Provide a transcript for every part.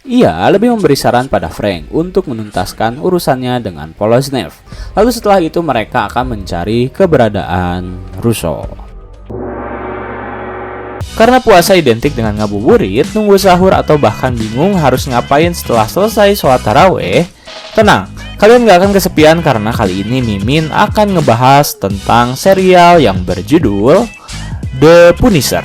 Ia lebih memberi saran pada Frank untuk menuntaskan urusannya dengan Poloznev. Lalu setelah itu mereka akan mencari keberadaan Russo. Karena puasa identik dengan ngabuburit, nunggu sahur atau bahkan bingung harus ngapain setelah selesai sholat taraweh, tenang, kalian gak akan kesepian karena kali ini Mimin akan ngebahas tentang serial yang berjudul The Punisher.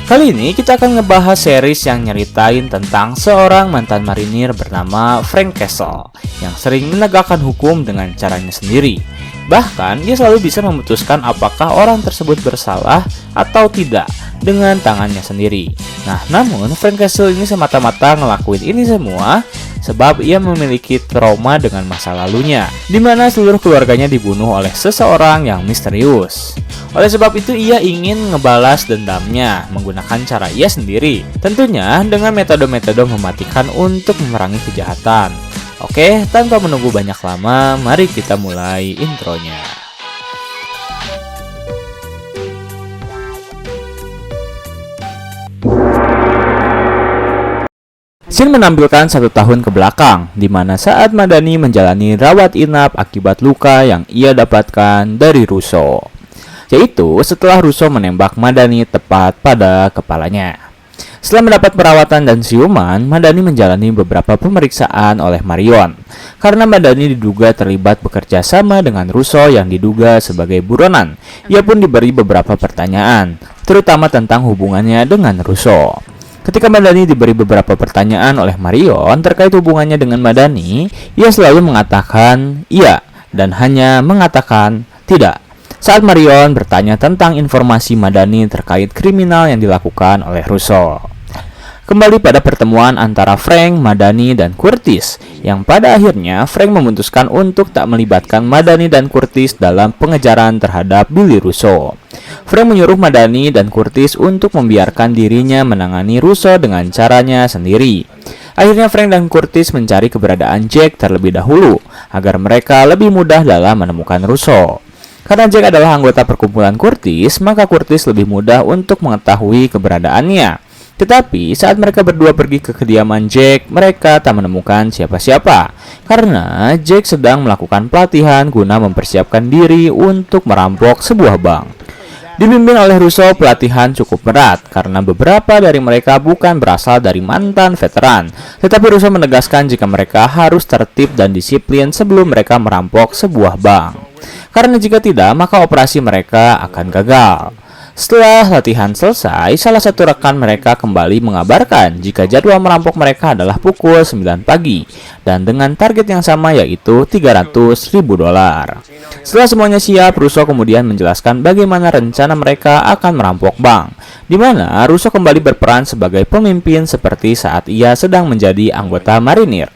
Kali ini kita akan ngebahas series yang nyeritain tentang seorang mantan marinir bernama Frank Castle yang sering menegakkan hukum dengan caranya sendiri. Bahkan dia selalu bisa memutuskan apakah orang tersebut bersalah atau tidak dengan tangannya sendiri. Nah, namun Frank Castle ini semata-mata ngelakuin ini semua sebab ia memiliki trauma dengan masa lalunya, di mana seluruh keluarganya dibunuh oleh seseorang yang misterius. Oleh sebab itu ia ingin ngebalas dendamnya menggunakan cara ia sendiri, tentunya dengan metode-metode mematikan untuk memerangi kejahatan. Oke, tanpa menunggu banyak lama, mari kita mulai intronya. Scene menampilkan 1 tahun ke belakang, di mana saat Madani menjalani rawat inap akibat luka yang ia dapatkan dari Russo, yaitu setelah Russo menembak Madani tepat pada kepalanya. Setelah mendapat perawatan dan siuman, Madani menjalani beberapa pemeriksaan oleh Marion, karena Madani diduga terlibat bekerja sama dengan Russo yang diduga sebagai buronan. Ia pun diberi beberapa pertanyaan, terutama tentang hubungannya dengan Russo. Ketika Madani diberi beberapa pertanyaan oleh Marion terkait hubungannya dengan Madani, ia selalu mengatakan iya dan hanya mengatakan tidak saat Marion bertanya tentang informasi Madani terkait kriminal yang dilakukan oleh Russo. Kembali pada pertemuan antara Frank, Madani, dan Curtis, yang pada akhirnya Frank memutuskan untuk tak melibatkan Madani dan Curtis dalam pengejaran terhadap Billy Russo. Frank menyuruh Madani dan Curtis untuk membiarkan dirinya menangani Russo dengan caranya sendiri. Akhirnya Frank dan Curtis mencari keberadaan Jack terlebih dahulu, agar mereka lebih mudah dalam menemukan Russo. Karena Jack adalah anggota perkumpulan Curtis, maka Curtis lebih mudah untuk mengetahui keberadaannya. Tetapi saat mereka berdua pergi ke kediaman Jack, mereka tak menemukan siapa-siapa, karena Jack sedang melakukan pelatihan guna mempersiapkan diri untuk merampok sebuah bank. Dipimpin oleh Russo, pelatihan cukup berat karena beberapa dari mereka bukan berasal dari mantan veteran. Tetapi Russo menegaskan jika mereka harus tertib dan disiplin sebelum mereka merampok sebuah bank, karena jika tidak maka operasi mereka akan gagal. Setelah latihan selesai, salah satu rekan mereka kembali mengabarkan jika jadwal merampok mereka adalah pukul 9 pagi dan dengan target yang sama, yaitu $300.000. Setelah semuanya siap, Russo kemudian menjelaskan bagaimana rencana mereka akan merampok bank, di mana Russo kembali berperan sebagai pemimpin seperti saat ia sedang menjadi anggota marinir.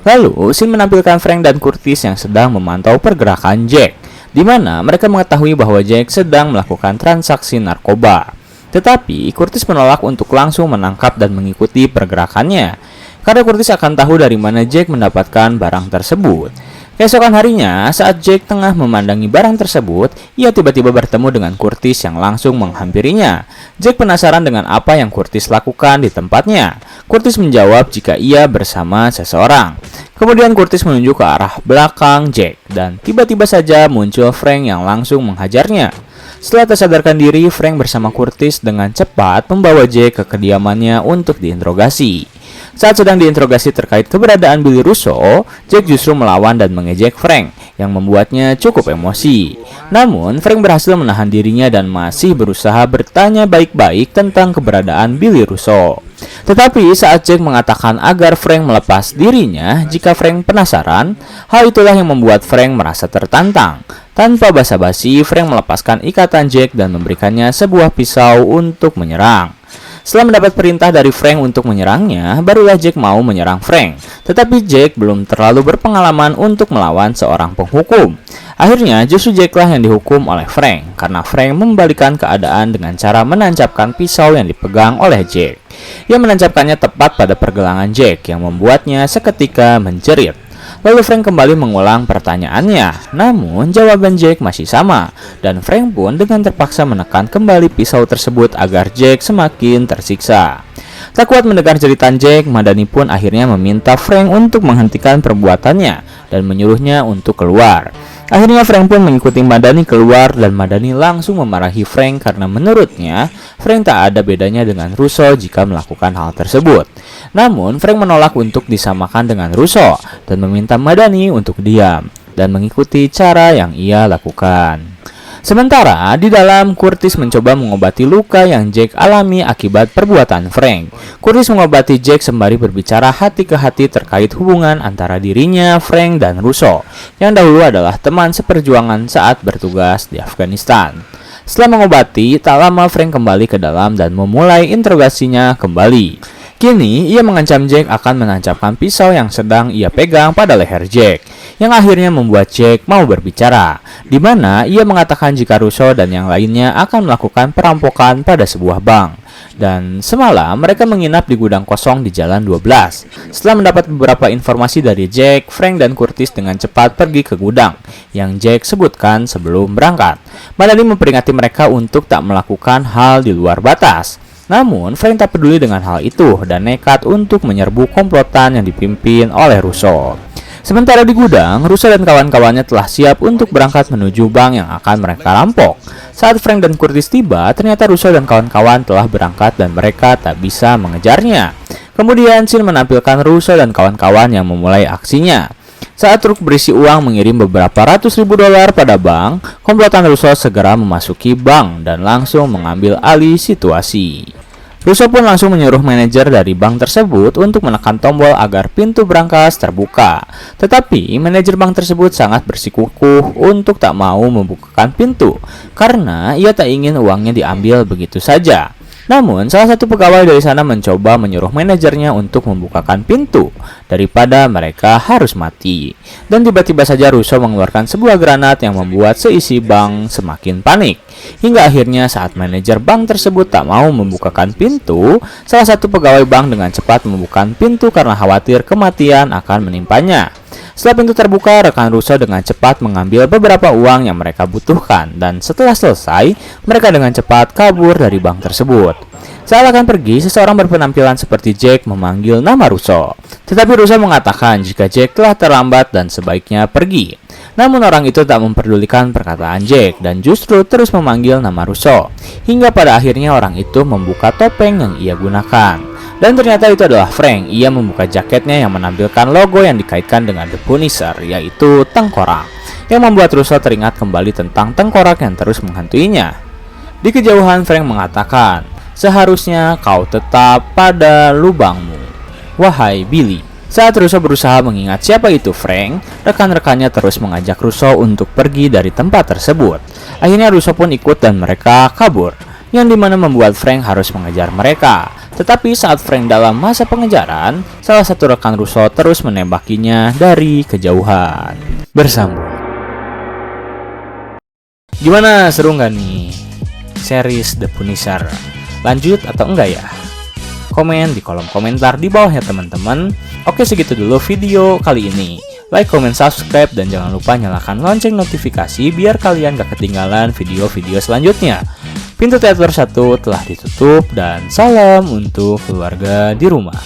Lalu, scene menampilkan Frank dan Curtis yang sedang memantau pergerakan Jack, di mana mereka mengetahui bahwa Jack sedang melakukan transaksi narkoba. Tetapi Curtis menolak untuk langsung menangkap dan mengikuti pergerakannya, karena Curtis akan tahu dari mana Jack mendapatkan barang tersebut. Keesokan harinya, saat Jack tengah memandangi barang tersebut, ia tiba-tiba bertemu dengan Curtis yang langsung menghampirinya. Jack penasaran dengan apa yang Curtis lakukan di tempatnya. Curtis menjawab jika ia bersama seseorang. Kemudian Curtis menunjuk ke arah belakang Jack, dan tiba-tiba saja muncul Frank yang langsung menghajarnya. Setelah tersadarkan diri, Frank bersama Curtis dengan cepat membawa Jack ke kediamannya untuk diinterogasi. Saat sedang diinterogasi terkait keberadaan Billy Russo, Jack justru melawan dan mengejek Frank, yang membuatnya cukup emosi. Namun, Frank berhasil menahan dirinya dan masih berusaha bertanya baik-baik tentang keberadaan Billy Russo. Tetapi saat Jack mengatakan agar Frank melepas dirinya jika Frank penasaran, hal itulah yang membuat Frank merasa tertantang. Tanpa basa-basi, Frank melepaskan ikatan Jack dan memberikannya sebuah pisau untuk menyerang. Setelah mendapat perintah dari Frank untuk menyerangnya, barulah Jack mau menyerang Frank. Tetapi Jack belum terlalu berpengalaman untuk melawan seorang penghukum. Akhirnya justru Jacklah yang dihukum oleh Frank, karena Frank membalikan keadaan dengan cara menancapkan pisau yang dipegang oleh Jack. Ia menancapkannya tepat pada pergelangan Jack yang membuatnya seketika menjerit. Lalu Frank kembali mengulang pertanyaannya, namun jawaban Jack masih sama, dan Frank pun dengan terpaksa menekan kembali pisau tersebut agar Jack semakin tersiksa. Tak kuat mendengar jeritan Jack, Madani pun akhirnya meminta Frank untuk menghentikan perbuatannya dan menyuruhnya untuk keluar. Akhirnya Frank pun mengikuti Madani keluar, dan Madani langsung memarahi Frank karena menurutnya Frank tak ada bedanya dengan Russo jika melakukan hal tersebut. Namun Frank menolak untuk disamakan dengan Russo dan meminta Madani untuk diam dan mengikuti cara yang ia lakukan. Sementara di dalam, Curtis mencoba mengobati luka yang Jack alami akibat perbuatan Frank. Curtis mengobati Jack sembari berbicara hati ke hati terkait hubungan antara dirinya, Frank, dan Russo, yang dahulu adalah teman seperjuangan saat bertugas di Afghanistan. Setelah mengobati, tak lama Frank kembali ke dalam dan memulai interogasinya kembali. Kini, ia mengancam Jack akan menancapkan pisau yang sedang ia pegang pada leher Jack, yang akhirnya membuat Jack mau berbicara, di mana ia mengatakan jika Russo dan yang lainnya akan melakukan perampokan pada sebuah bank. Dan semalam mereka menginap di gudang kosong di Jalan 12. Setelah mendapat beberapa informasi dari Jack, Frank dan Curtis dengan cepat pergi ke gudang yang Jack sebutkan sebelum berangkat. Madani memperingati mereka untuk tak melakukan hal di luar batas. Namun, Frank tak peduli dengan hal itu dan nekat untuk menyerbu komplotan yang dipimpin oleh Russo. Sementara di gudang, Russo dan kawan-kawannya telah siap untuk berangkat menuju bank yang akan mereka rampok. Saat Frank dan Curtis tiba, ternyata Russo dan kawan-kawan telah berangkat dan mereka tak bisa mengejarnya. Kemudian, scene menampilkan Russo dan kawan-kawan yang memulai aksinya. Saat truk berisi uang mengirim beberapa ratus ribu dolar pada bank, komplotan Russo segera memasuki bank dan langsung mengambil alih situasi. Russo pun langsung menyuruh manajer dari bank tersebut untuk menekan tombol agar pintu berangkas terbuka. Tetapi manajer bank tersebut sangat bersikukuh untuk tak mau membukakan pintu karena ia tak ingin uangnya diambil begitu saja. Namun, salah satu pegawai dari sana mencoba menyuruh manajernya untuk membukakan pintu daripada mereka harus mati. Dan tiba-tiba saja Russo mengeluarkan sebuah granat yang membuat seisi bank semakin panik. Hingga akhirnya saat manajer bank tersebut tak mau membukakan pintu, salah satu pegawai bank dengan cepat membukakan pintu karena khawatir kematian akan menimpanya. Setelah pintu terbuka, rekan Russo dengan cepat mengambil beberapa uang yang mereka butuhkan, dan setelah selesai, mereka dengan cepat kabur dari bank tersebut. Saat akan pergi, seseorang berpenampilan seperti Jack memanggil nama Russo. Tetapi Russo mengatakan jika Jack telah terlambat dan sebaiknya pergi. Namun orang itu tak memperdulikan perkataan Jack dan justru terus memanggil nama Russo. Hingga pada akhirnya orang itu membuka topeng yang ia gunakan. Dan ternyata itu adalah Frank. Ia membuka jaketnya yang menampilkan logo yang dikaitkan dengan The Punisher, yaitu tengkorak, yang membuat Russo teringat kembali tentang tengkorak yang terus menghantuinya. Di kejauhan Frank mengatakan, "Seharusnya kau tetap pada lubangmu, wahai Billy." Saat Russo berusaha mengingat siapa itu Frank, rekan-rekannya terus mengajak Russo untuk pergi dari tempat tersebut. Akhirnya Russo pun ikut dan mereka kabur, yang dimana membuat Frank harus mengejar mereka. Tetapi saat Frank dalam masa pengejaran, salah satu rekan Russo terus menembakinya dari kejauhan. Bersambung. Gimana, seru nggak nih series The Punisher? Lanjut atau enggak ya? Komen di kolom komentar di bawah ya teman-teman. Oke, segitu dulu video kali ini. Like, comment, subscribe, dan jangan lupa nyalakan lonceng notifikasi biar kalian gak ketinggalan video-video selanjutnya. Pintu teater 1 telah ditutup dan salam untuk keluarga di rumah.